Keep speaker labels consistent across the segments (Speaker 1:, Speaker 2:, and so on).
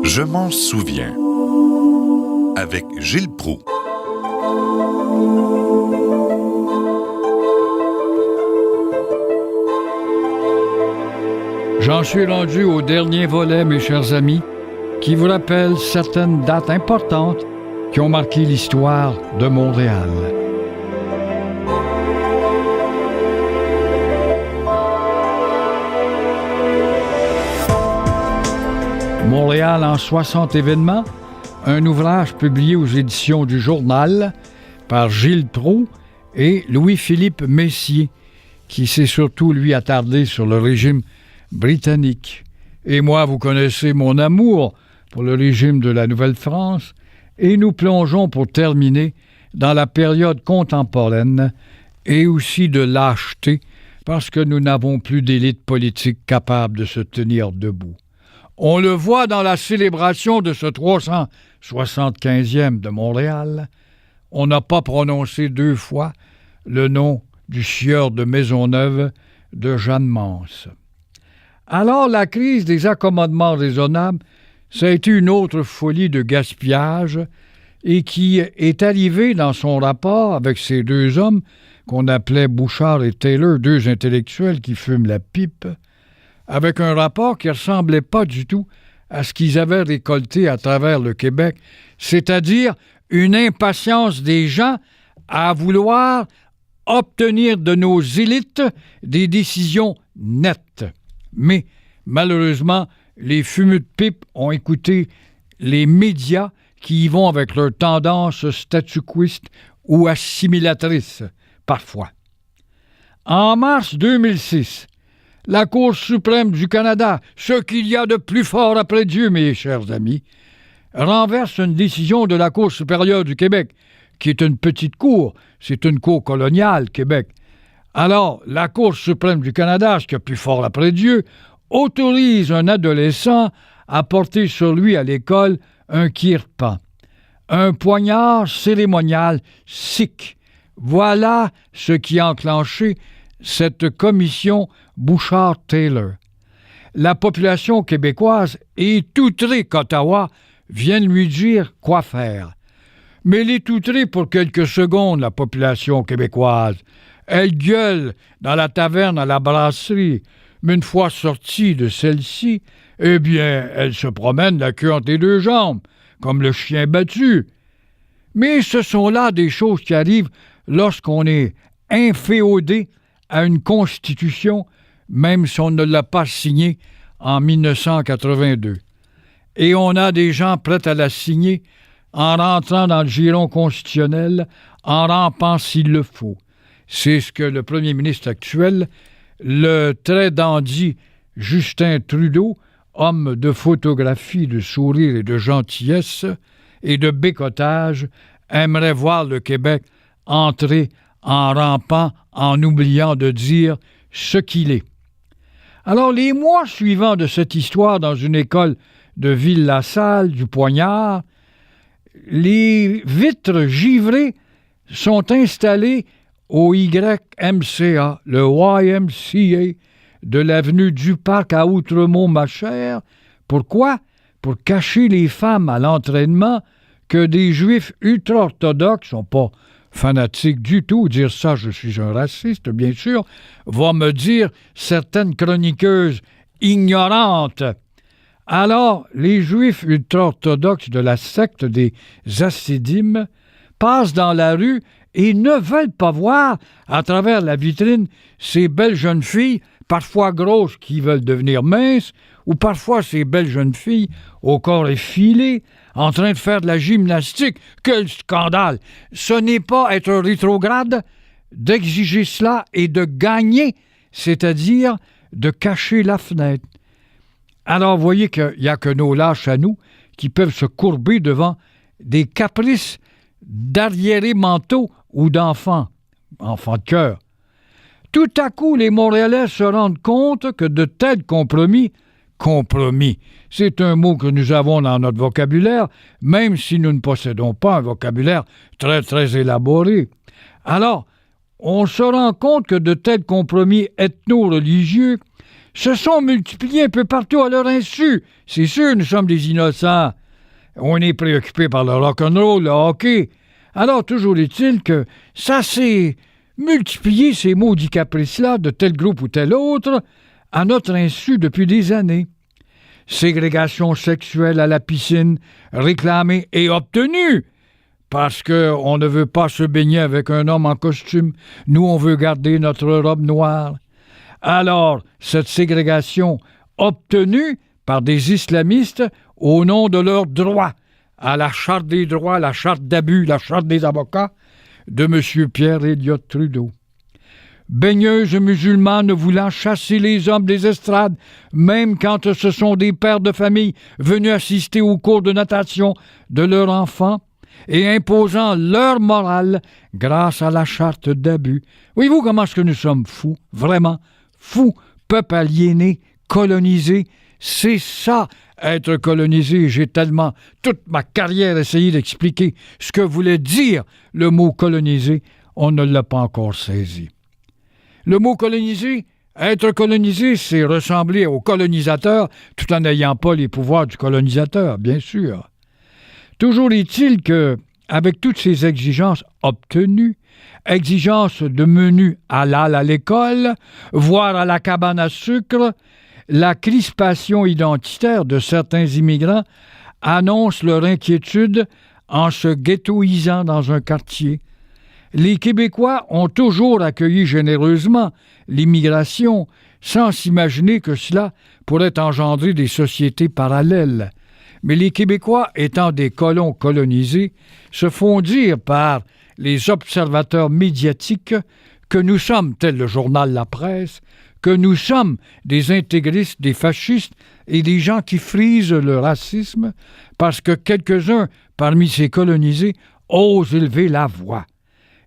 Speaker 1: Je m'en souviens. Avec Gilles Proulx.
Speaker 2: J'en suis rendu au dernier volet, mes chers amis, qui vous rappelle certaines dates importantes qui ont marqué l'histoire de Montréal. Montréal en 60 événements, un ouvrage publié aux éditions du Journal par Gilles Proulx et Louis-Philippe Messier, qui s'est surtout, lui, attardé sur le régime britannique. Et moi, vous connaissez mon amour pour le régime de la Nouvelle-France, et nous plongeons pour terminer dans la période contemporaine et aussi de lâcheté, parce que nous n'avons plus d'élite politique capable de se tenir debout. On le voit dans la célébration de ce 375e de Montréal. On n'a pas prononcé 2 fois le nom du sieur de Maisonneuve de Jeanne Mance. Alors, la crise des accommodements raisonnables, ça a été une autre folie de gaspillage et qui est arrivée dans son rapport avec ces 2 hommes qu'on appelait Bouchard et Taylor, 2 intellectuels qui fument la pipe, avec un rapport qui ne ressemblait pas du tout à ce qu'ils avaient récolté à travers le Québec, c'est-à-dire une impatience des gens à vouloir obtenir de nos élites des décisions nettes. Mais, malheureusement, les fumeux de pipe ont écouté les médias qui y vont avec leur tendance statu-quiste ou assimilatrice, parfois. En mars 2006, la Cour suprême du Canada, ce qu'il y a de plus fort après Dieu, mes chers amis, renverse une décision de la Cour supérieure du Québec, qui est une petite cour, c'est une cour coloniale, Québec. Alors, la Cour suprême du Canada, ce qui est plus fort après Dieu, autorise un adolescent à porter sur lui à l'école un kirpan, un poignard cérémonial sikh. Voilà ce qui a enclenché cette commission Bouchard-Taylor. La population québécoise est outrée qu'Ottawa vienne lui dire quoi faire. Mais elle est outrée pour quelques secondes, la population québécoise. Elle gueule dans la taverne à la brasserie, mais une fois sortie de celle-ci, eh bien, elle se promène la queue entre les 2 jambes, comme le chien battu. Mais ce sont là des choses qui arrivent lorsqu'on est inféodé à une constitution, même si on ne l'a pas signée en 1982. Et on a des gens prêts à la signer en rentrant dans le giron constitutionnel, en rampant s'il le faut. C'est ce que le premier ministre actuel, le très dandy Justin Trudeau, homme de photographie, de sourire et de gentillesse et de bécotage, aimerait voir le Québec entrer en rampant, en oubliant de dire ce qu'il est. Alors, les mois suivants de cette histoire dans une école de Ville-la-Salle, du Poignard, les vitres givrées sont installées au YMCA, le YMCA de l'avenue du Parc à Outremont, ma chère. Pourquoi? Pour cacher les femmes à l'entraînement que des Juifs ultra-orthodoxes, sont pas fanatiques du tout, dire ça, je suis un raciste, bien sûr, va me dire certaines chroniqueuses ignorantes. Alors, les Juifs ultra-orthodoxes de la secte des Hassidim passent dans la rue et ne veulent pas voir, à travers la vitrine, ces belles jeunes filles, parfois grosses, qui veulent devenir minces, ou parfois ces belles jeunes filles, au corps effilé, en train de faire de la gymnastique. Quel scandale! Ce n'est pas être rétrograde d'exiger cela et de gagner, c'est-à-dire de cacher la fenêtre. Alors, vous voyez qu'il n'y a que nos lâches à nous qui peuvent se courber devant des caprices d'arriérés mentaux ou d'enfants de cœur. Tout à coup, les Montréalais se rendent compte que de tels compromis, c'est un mot que nous avons dans notre vocabulaire, même si nous ne possédons pas un vocabulaire très, très élaboré. Alors, on se rend compte que de tels compromis ethno-religieux se sont multipliés un peu partout à leur insu. C'est sûr, nous sommes des innocents. On est préoccupés par le rock'n'roll, le hockey. Alors, toujours est-il que ça s'est multiplié, ces maudits caprices-là, de tel groupe ou tel autre, à notre insu depuis des années. Ségrégation sexuelle à la piscine, réclamée et obtenue, parce qu'on ne veut pas se baigner avec un homme en costume. Nous, on veut garder notre robe noire. Alors, cette ségrégation obtenue par des islamistes au nom de leurs droits, à la Charte des droits, la Charte d'abus, la Charte des avocats de M. Pierre Elliott Trudeau. Baigneuses musulmanes voulant chasser les hommes des estrades, même quand ce sont des pères de famille venus assister aux cours de natation de leurs enfants et imposant leur morale grâce à la Charte d'abus. Voyez-vous comment est-ce que nous sommes fous, vraiment fous, peuple aliéné, colonisé. C'est ça, être colonisé. J'ai tellement, toute ma carrière, essayé d'expliquer ce que voulait dire le mot colonisé. On ne l'a pas encore saisi. Le mot colonisé, être colonisé, c'est ressembler au colonisateur tout en n'ayant pas les pouvoirs du colonisateur, bien sûr. Toujours est-il que, avec toutes ces exigences obtenues, exigences de menu halal à l'école, voire à la cabane à sucre, la crispation identitaire de certains immigrants annonce leur inquiétude en se ghettoisant dans un quartier. Les Québécois ont toujours accueilli généreusement l'immigration, sans s'imaginer que cela pourrait engendrer des sociétés parallèles. Mais les Québécois, étant des colons colonisés, se font dire par les observateurs médiatiques que nous sommes, tel le journal La Presse, que nous sommes des intégristes, des fascistes et des gens qui frisent le racisme parce que quelques-uns parmi ces colonisés osent élever la voix.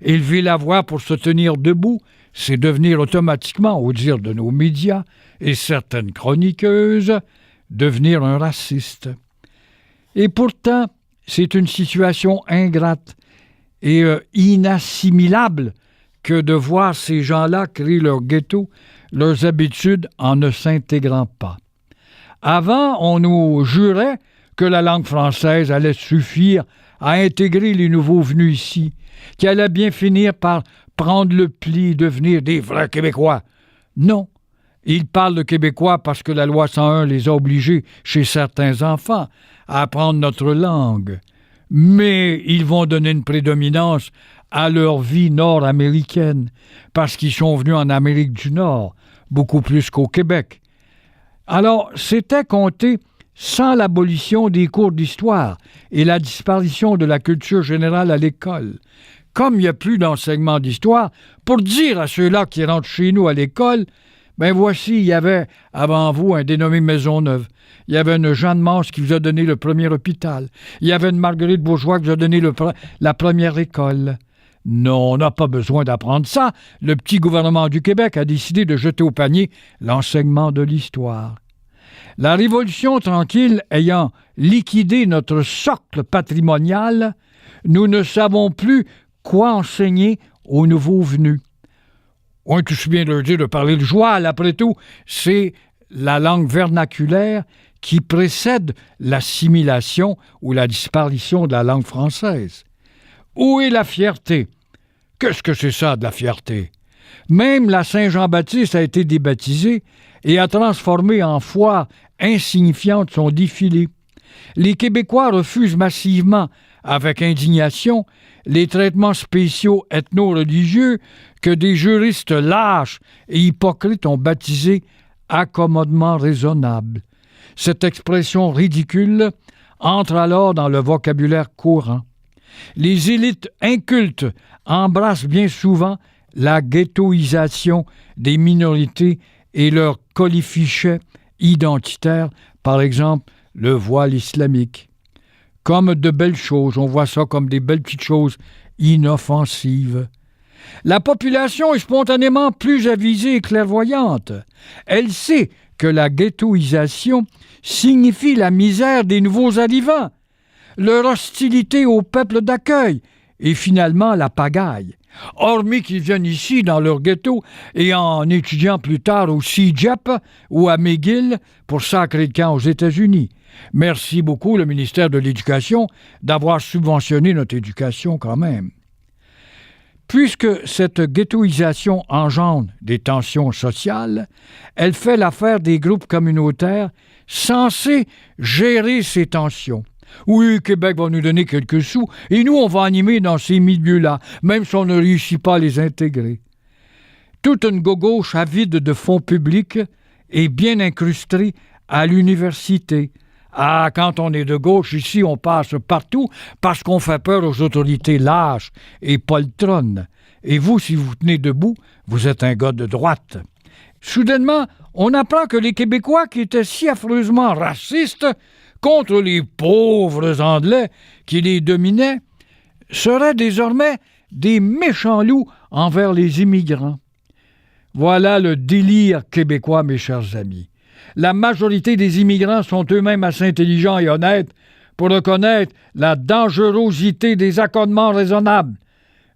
Speaker 2: Élever la voix pour se tenir debout, c'est devenir automatiquement, au dire de nos médias et certaines chroniqueuses, devenir un raciste. Et pourtant, c'est une situation ingrate et inassimilable que de voir ces gens-là créer leur ghetto, leurs habitudes en ne s'intégrant pas. Avant, on nous jurait que la langue française allait suffire à intégrer les nouveaux venus ici, qui allaient bien finir par prendre le pli et devenir des vrais Québécois. Non, ils parlent de Québécois parce que la loi 101 les a obligés, chez certains enfants, à apprendre notre langue. Mais ils vont donner une prédominance à leur vie nord-américaine, parce qu'ils sont venus en Amérique du Nord, beaucoup plus qu'au Québec. Alors, c'était compté sans l'abolition des cours d'histoire et la disparition de la culture générale à l'école. Comme il n'y a plus d'enseignement d'histoire, pour dire à ceux-là qui rentrent chez nous à l'école, ben voici, il y avait avant vous un dénommé Maisonneuve. Il y avait une Jeanne Mance qui vous a donné le premier hôpital. Il y avait une Marguerite Bourgeois qui vous a donné la première école. Non, on n'a pas besoin d'apprendre ça. Le petit gouvernement du Québec a décidé de jeter au panier l'enseignement de l'histoire. La Révolution tranquille ayant liquidé notre socle patrimonial, nous ne savons plus quoi enseigner aux nouveaux venus. On est tous bien de leur dire de parler le joual, après tout, c'est la langue vernaculaire qui précède l'assimilation ou la disparition de la langue française. Où est la fierté? Qu'est-ce que c'est ça, de la fierté? Même la Saint-Jean-Baptiste a été débaptisée et a transformé en foire insignifiante son défilé. Les Québécois refusent massivement, avec indignation, les traitements spéciaux ethno-religieux que des juristes lâches et hypocrites ont baptisés accommodement raisonnable. Cette expression ridicule entre alors dans le vocabulaire courant. Les élites incultes embrassent bien souvent la ghettoisation des minorités et leur colifichet identitaire, par exemple le voile islamique. Comme de belles choses, on voit ça comme des belles petites choses inoffensives. La population est spontanément plus avisée et clairvoyante. Elle sait que la ghettoisation signifie la misère des nouveaux arrivants, leur hostilité au peuple d'accueil et finalement la pagaille. hormis qu'ils viennent ici dans leur ghetto et en étudiant plus tard au CEGEP ou à McGill pour sacrer le camp aux États-Unis. Merci beaucoup, le ministère de l'Éducation, d'avoir subventionné notre éducation quand même. Puisque cette ghettoisation engendre des tensions sociales, elle fait l'affaire des groupes communautaires censés gérer ces tensions. Oui, Québec va nous donner quelques sous, et nous, on va animer dans ces milieux-là, même si on ne réussit pas à les intégrer. Toute une gauche avide de fonds publics est bien incrustée à l'université. Ah, quand on est de gauche, ici, on passe partout parce qu'on fait peur aux autorités lâches et poltronnes. Et vous, si vous tenez debout, vous êtes un gars de droite. Soudainement, on apprend que les Québécois qui étaient si affreusement racistes contre les pauvres Anglais qui les dominaient seraient désormais des méchants loups envers les immigrants. Voilà le délire québécois, mes chers amis. La majorité des immigrants sont eux-mêmes assez intelligents et honnêtes pour reconnaître la dangerosité des accommodements raisonnables.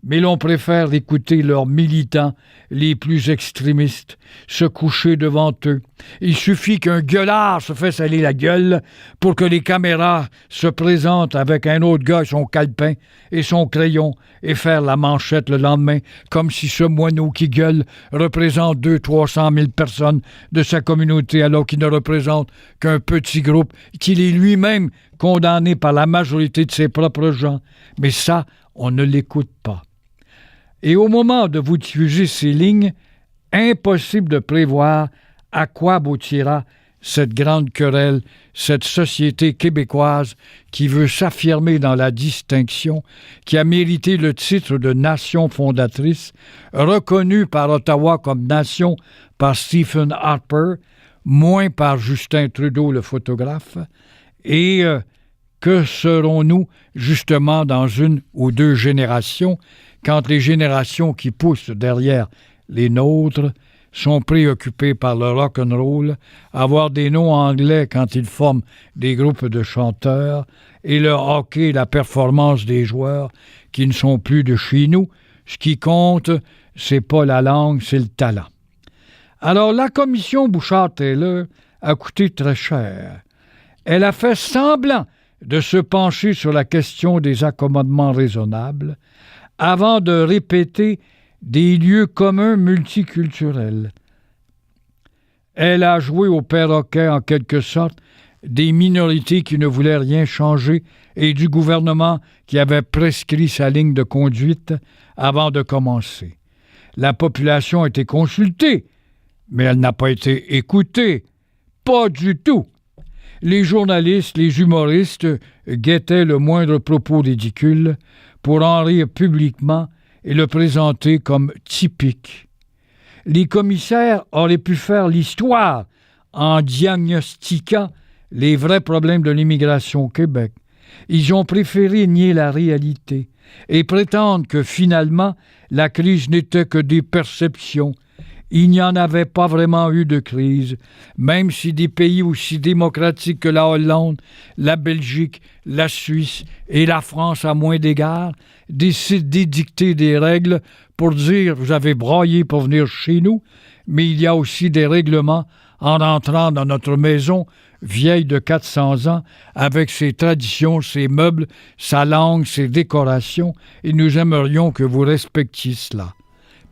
Speaker 2: Mais l'on préfère écouter leurs militants les plus extrémistes se coucher devant eux. Il suffit qu'un gueulard se fasse salir la gueule pour que les caméras se présentent avec un autre gars et son calepin et son crayon et faire la manchette le lendemain, comme si ce moineau qui gueule représente 200-300 000 personnes de sa communauté alors qu'il ne représente qu'un petit groupe qu'il est lui-même condamné par la majorité de ses propres gens. Mais ça, on ne l'écoute pas. Et au moment de vous diffuser ces lignes, impossible de prévoir à quoi aboutira cette grande querelle, cette société québécoise qui veut s'affirmer dans la distinction, qui a mérité le titre de nation fondatrice, reconnue par Ottawa comme nation par Stephen Harper, moins par Justin Trudeau, le photographe, et que serons-nous justement dans une ou deux générations, quand les générations qui poussent derrière les nôtres sont préoccupées par le rock'n'roll, avoir des noms anglais quand ils forment des groupes de chanteurs, et le hockey, la performance des joueurs qui ne sont plus de chez nous. Ce qui compte, c'est pas la langue, c'est le talent. Alors, la commission Bouchard-Taylor a coûté très cher. Elle a fait semblant de se pencher sur la question des accommodements raisonnables avant de répéter des lieux communs multiculturels. Elle a joué au perroquet, en quelque sorte, des minorités qui ne voulaient rien changer et du gouvernement qui avait prescrit sa ligne de conduite avant de commencer. La population a été consultée, mais elle n'a pas été écoutée. Pas du tout. Les journalistes, les humoristes guettaient le moindre propos ridicule pour en rire publiquement et le présenter comme typique. Les commissaires auraient pu faire l'histoire en diagnostiquant les vrais problèmes de l'immigration au Québec. Ils ont préféré nier la réalité et prétendre que finalement, la crise n'était que des perceptions. Il n'y en avait pas vraiment eu de crise, même si des pays aussi démocratiques que la Hollande, la Belgique, la Suisse et la France à moins d'égards décident d'édicter des règles pour dire « vous avez braillé pour venir chez nous », mais il y a aussi des règlements en rentrant dans notre maison vieille de 400 ans, avec ses traditions, ses meubles, sa langue, ses décorations, et nous aimerions que vous respectiez cela.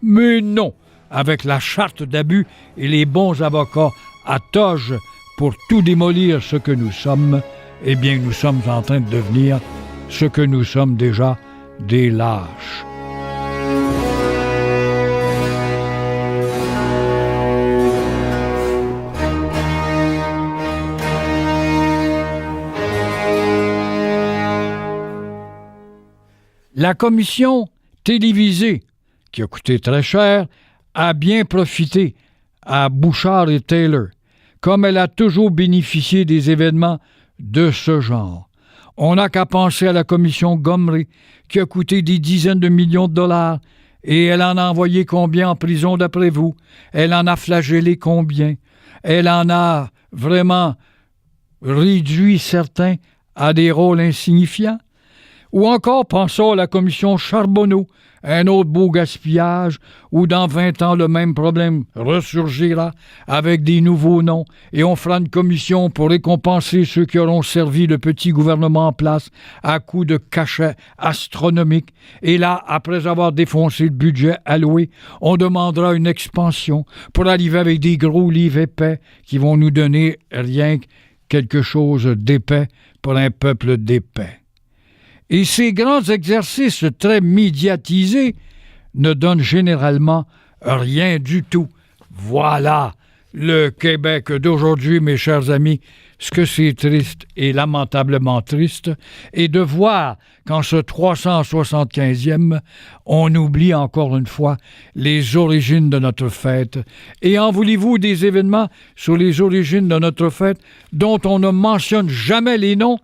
Speaker 2: Mais non! Avec la charte d'abus et les bons avocats à toge pour tout démolir ce que nous sommes, eh bien, nous sommes en train de devenir ce que nous sommes déjà, des lâches. La commission télévisée, qui a coûté très cher, a bien profité à Bouchard et Taylor, comme elle a toujours bénéficié des événements de ce genre. On n'a qu'à penser à la commission Gomery, qui a coûté des dizaines de millions de dollars, et elle en a envoyé combien en prison d'après vous? Elle en a flagellé combien? Elle en a vraiment réduit certains à des rôles insignifiants? Ou encore, pensons à la commission Charbonneau, un autre beau gaspillage, où dans 20 ans, le même problème ressurgira avec des nouveaux noms, et on fera une commission pour récompenser ceux qui auront servi le petit gouvernement en place à coups de cachets astronomiques. Et là, après avoir défoncé le budget alloué, on demandera une expansion pour arriver avec des gros livres épais qui vont nous donner rien que quelque chose d'épais pour un peuple d'épais. Et ces grands exercices très médiatisés ne donnent généralement rien du tout. Voilà le Québec d'aujourd'hui, mes chers amis. Ce que c'est triste et lamentablement triste, et de voir qu'en ce 375e, on oublie encore une fois les origines de notre fête. Et en voulez-vous des événements sur les origines de notre fête dont on ne mentionne jamais les noms?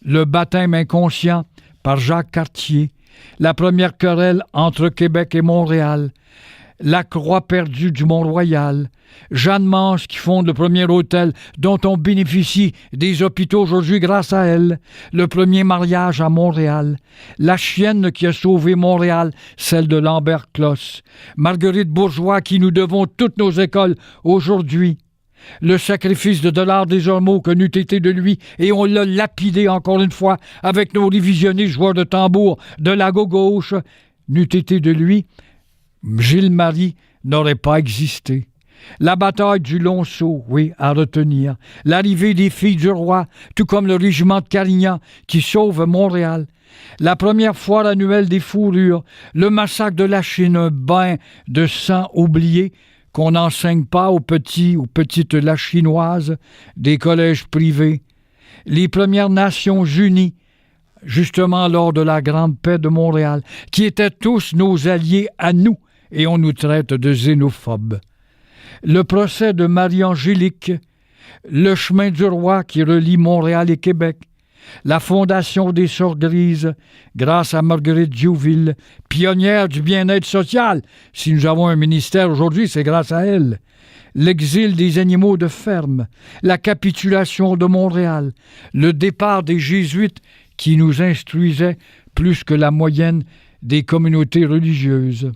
Speaker 2: Le baptême inconscient par Jacques Cartier, la première querelle entre Québec et Montréal, la croix perdue du Mont-Royal, Jeanne Mance qui fonde le premier hôtel dont on bénéficie des hôpitaux aujourd'hui grâce à elle, le premier mariage à Montréal, la chienne qui a sauvé Montréal, celle de Lambert Closse, Marguerite Bourgeois qui nous devons toutes nos écoles aujourd'hui, le sacrifice de $ des Ormeaux que n'eût été de lui, et on l'a lapidé encore une fois avec nos révisionnistes joueurs de tambour de la gauche, n'eût été de lui, Gilles-Marie n'aurait pas existé. La bataille du Long-Sault, oui, à retenir. L'arrivée des filles du roi, tout comme le régiment de Carignan qui sauve Montréal. La première foire annuelle des fourrures, le massacre de la Chine, un bain de sang oublié qu'on n'enseigne pas aux petits ou petites lachinoises des collèges privés. Les Premières Nations unies, justement lors de la Grande Paix de Montréal, qui étaient tous nos alliés à nous, et on nous traite de xénophobes. Le procès de Marie-Angélique, le chemin du roi qui relie Montréal et Québec, la fondation des Sœurs Grises, grâce à Marguerite Diouville, pionnière du bien-être social. Si nous avons un ministère aujourd'hui, c'est grâce à elle. L'exil des animaux de ferme, la capitulation de Montréal, le départ des Jésuites qui nous instruisaient plus que la moyenne des communautés religieuses.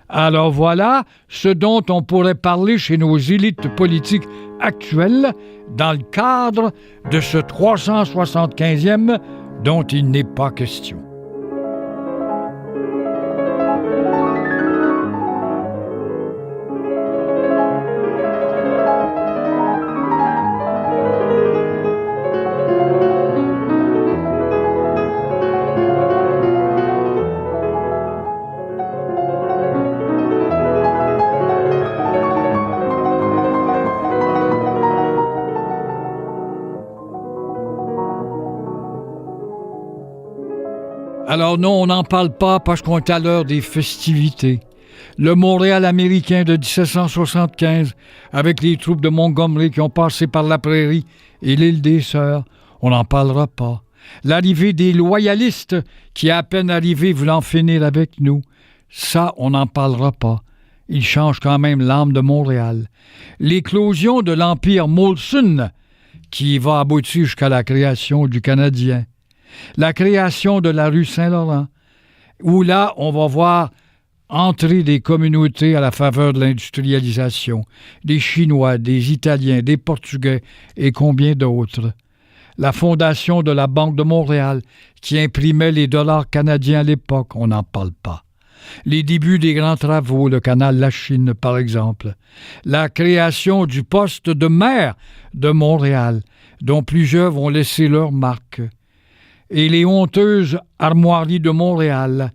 Speaker 2: Alors voilà ce dont on pourrait parler chez nos élites politiques actuelles dans le cadre de ce 375e dont il n'est pas question. Alors non, on n'en parle pas parce qu'on est à l'heure des festivités. Le Montréal américain de 1775, avec les troupes de Montgomery qui ont passé par la Prairie et l'île des Sœurs, on n'en parlera pas. L'arrivée des loyalistes qui, à peine arrivés, voulant finir avec nous, ça, on n'en parlera pas. Ils changent quand même l'âme de Montréal. L'éclosion de l'Empire Molson, qui va aboutir jusqu'à la création du Canadien. La création de la rue Saint-Laurent, où là, on va voir entrer des communautés à la faveur de l'industrialisation, des Chinois, des Italiens, des Portugais et combien d'autres. La fondation de la Banque de Montréal, qui imprimait les dollars canadiens à l'époque, on n'en parle pas. Les débuts des grands travaux, le canal La Chine, par exemple. La création du poste de maire de Montréal, dont plusieurs vont laisser leur marque. Et les honteuses armoiries de Montréal.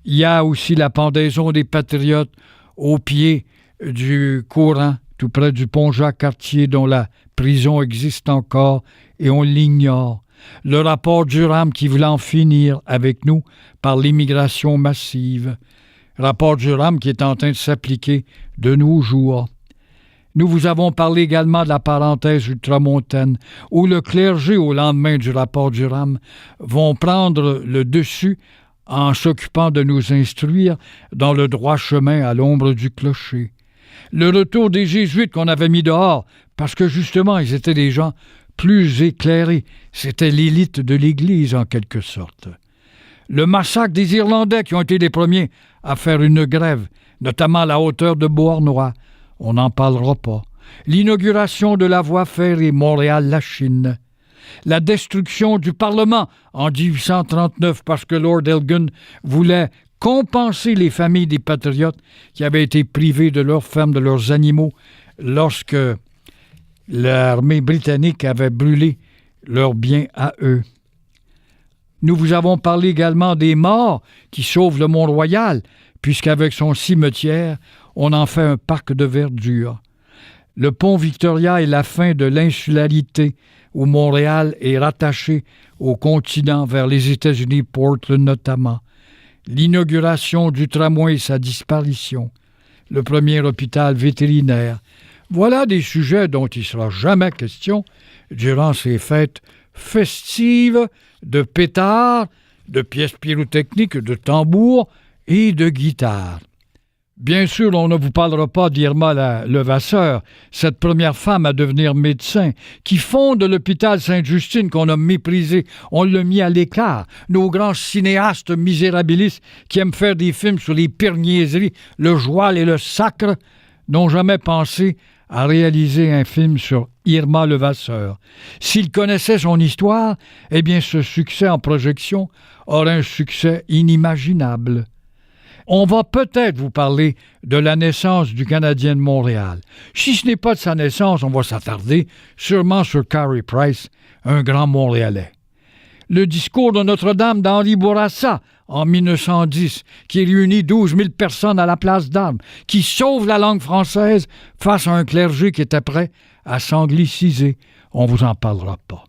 Speaker 2: Il y a aussi la pendaison des Patriotes au pied du courant, tout près du pont Jacques-Cartier, dont la prison existe encore et on l'ignore. Le rapport Durham qui voulait en finir avec nous par l'immigration massive. Rapport Durham qui est en train de s'appliquer de nos jours. Nous vous avons parlé également de la parenthèse ultramontaine, où le clergé, au lendemain du rapport Durham, vont prendre le dessus en s'occupant de nous instruire dans le droit chemin à l'ombre du clocher. Le retour des Jésuites qu'on avait mis dehors, parce que justement, ils étaient des gens plus éclairés. C'était l'élite de l'Église, en quelque sorte. Le massacre des Irlandais qui ont été les premiers à faire une grève, notamment à la hauteur de Beauharnois, on n'en parlera pas. L'inauguration de la voie ferrée Montréal-Lachine. La destruction du Parlement en 1839 parce que Lord Elgin voulait compenser les familles des patriotes qui avaient été privées de leurs fermes, de leurs animaux, lorsque l'armée britannique avait brûlé leurs biens à eux. Nous vous avons parlé également des morts qui sauvent le Mont-Royal, puisqu'avec son cimetière, on en fait un parc de verdure. Le pont Victoria est la fin de l'insularité, où Montréal est rattaché au continent vers les États-Unis, Portland notamment. L'inauguration du tramway et sa disparition. Le premier hôpital vétérinaire. Voilà des sujets dont il ne sera jamais question durant ces fêtes festives de pétards, de pièces pyrotechniques, de tambours et de guitares. Bien sûr, on ne vous parlera pas d'Irma Levasseur, cette première femme à devenir médecin, qui fonde l'hôpital Sainte-Justine qu'on a méprisé, on l'a mis à l'écart. Nos grands cinéastes misérabilistes qui aiment faire des films sur les pires niaiseries, le joual et le sacre, n'ont jamais pensé à réaliser un film sur Irma Levasseur. S'ils connaissaient son histoire, eh bien ce succès en projection aurait un succès inimaginable. On va peut-être vous parler de la naissance du Canadien de Montréal. Si ce n'est pas de sa naissance, on va s'attarder sûrement sur Carey Price, un grand Montréalais. Le discours de Notre-Dame d'Henri Bourassa en 1910, qui réunit 12 000 personnes à la place d'Armes, qui sauve la langue française face à un clergé qui était prêt à s'angliciser. On ne vous en parlera pas.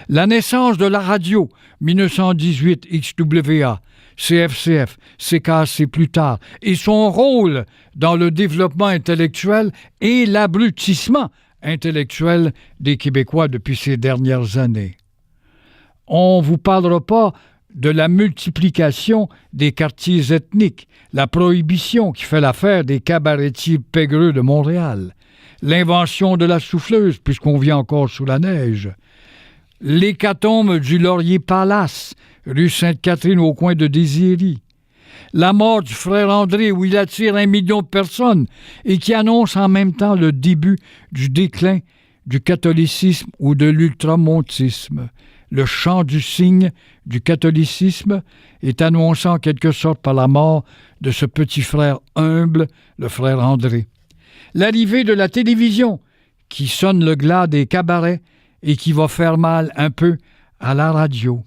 Speaker 2: La naissance de la radio, 1918, XWA, CFCF, CKC plus tard, et son rôle dans le développement intellectuel et l'abrutissement intellectuel des Québécois depuis ces dernières années. On ne vous parlera pas de la multiplication des quartiers ethniques, la prohibition qui fait l'affaire des cabaretiers pégreux de Montréal, l'invention de la souffleuse, puisqu'on vit encore sous la neige, l'hécatombe du Laurier Palace, rue Sainte-Catherine au coin de Désiry, la mort du frère André où il attire 1 million de personnes et qui annonce en même temps le début du déclin du catholicisme ou de l'ultramontisme. Le chant du cygne du catholicisme est annoncé en quelque sorte par la mort de ce petit frère humble, le frère André. L'arrivée de la télévision qui sonne le glas des cabarets et qui va faire mal un peu à la radio.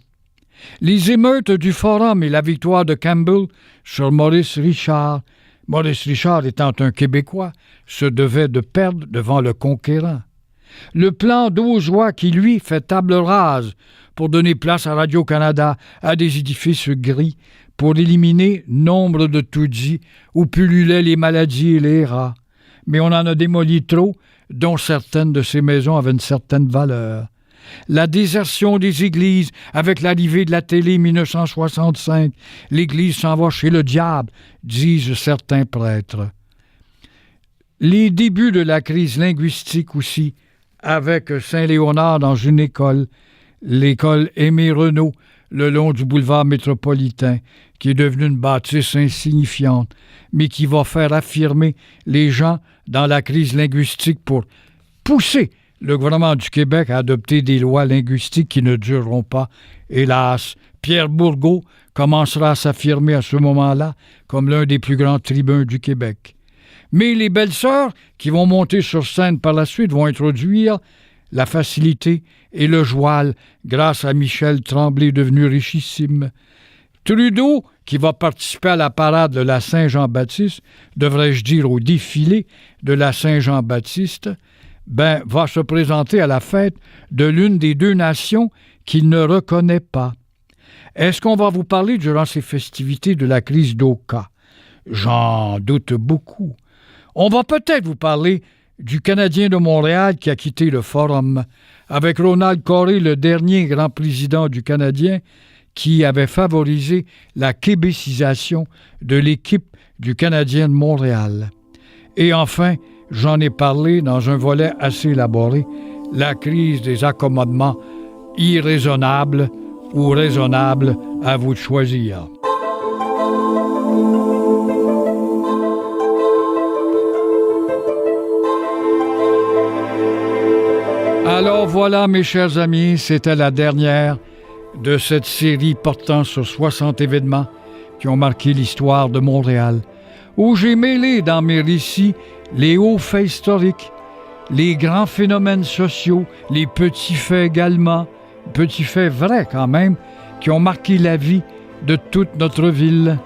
Speaker 2: Les émeutes du Forum et la victoire de Campbell sur Maurice Richard, Maurice Richard étant un Québécois, se devait de perdre devant le conquérant. Le plan d'Auzois qui, lui, fait table rase pour donner place à Radio-Canada, à des édifices gris, pour éliminer nombre de tout-dits où pullulaient les maladies et les rats. Mais on en a démoli trop, dont certaines de ces maisons avaient une certaine valeur. La désertion des églises avec l'arrivée de la télé 1965. L'Église s'en va chez le diable, disent certains prêtres. Les débuts de la crise linguistique aussi, avec Saint-Léonard dans une école, l'école Aimé Renault, le long du boulevard métropolitain, qui est devenue une bâtisse insignifiante, mais qui va faire affirmer les gens dans la crise linguistique pour pousser le gouvernement du Québec a adopté des lois linguistiques qui ne dureront pas. Hélas, Pierre Bourgault commencera à s'affirmer à ce moment-là comme l'un des plus grands tribuns du Québec. Mais les belles-sœurs qui vont monter sur scène par la suite vont introduire la facilité et le joual grâce à Michel Tremblay devenu richissime. Trudeau, qui va participer à la parade de la Saint-Jean-Baptiste, devrais-je dire au défilé de la Saint-Jean-Baptiste, va se présenter à la fête de l'une des deux nations qu'il ne reconnaît pas. Est-ce qu'on va vous parler durant ces festivités de la crise d'Oka? J'en doute beaucoup. On va peut-être vous parler du Canadien de Montréal qui a quitté le Forum, avec Ronald Corey, le dernier grand président du Canadien, qui avait favorisé la québécisation de l'équipe du Canadien de Montréal. Et enfin, j'en ai parlé dans un volet assez élaboré, la crise des accommodements irraisonnables ou raisonnables, à vous de choisir. Alors voilà, mes chers amis, c'était la dernière de cette série portant sur 60 événements qui ont marqué l'histoire de Montréal, où j'ai mêlé dans mes récits les hauts faits historiques, les grands phénomènes sociaux, les petits faits également, petits faits vrais quand même, qui ont marqué la vie de toute notre ville.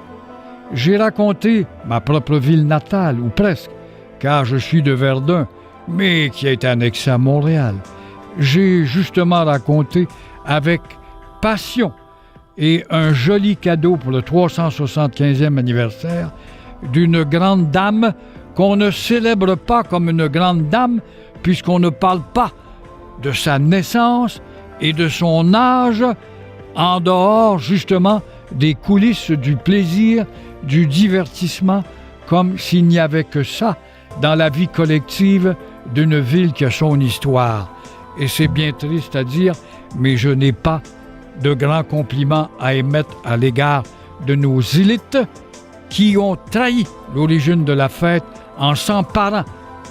Speaker 2: J'ai raconté ma propre ville natale, ou presque, car je suis de Verdun, mais qui est annexée à Montréal. J'ai justement raconté avec passion et un joli cadeau pour le 375e anniversaire d'une grande dame qu'on ne célèbre pas comme une grande dame puisqu'on ne parle pas de sa naissance et de son âge en dehors justement des coulisses du plaisir, du divertissement, comme s'il n'y avait que ça dans la vie collective d'une ville qui a son histoire. Et c'est bien triste à dire, mais je n'ai pas de grands compliments à émettre à l'égard de nos élites qui ont trahi l'origine de la fête en s'emparant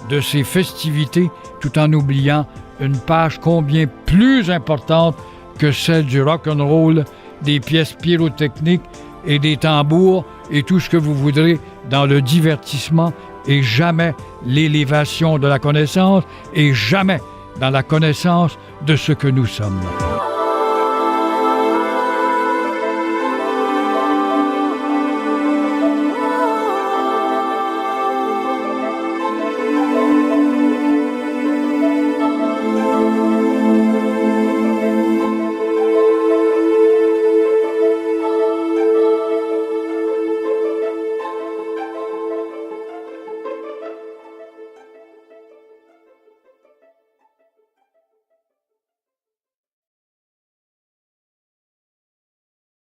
Speaker 2: de ces festivités tout en oubliant une page combien plus importante que celle du rock'n'roll, des pièces pyrotechniques et des tambours et tout ce que vous voudrez dans le divertissement et jamais l'élévation de la connaissance et jamais dans la connaissance de ce que nous sommes.